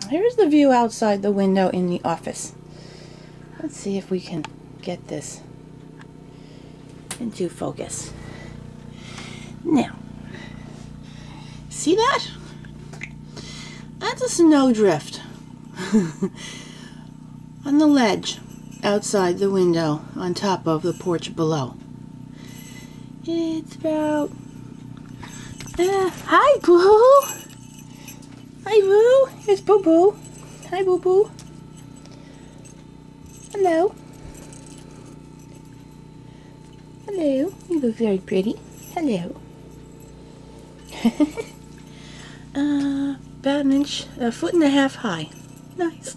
Here's the view outside the window in the office. Let's see if we can get this into focus. Now, see that? That's a snowdrift on the ledge outside the window on top of the porch below. It's about... hi, Boo! Hi, Boo! It's Boo Boo. Hi, Boo Boo. Hello. Hello. You look very pretty. Hello. About an inch, a foot and a half high. Nice.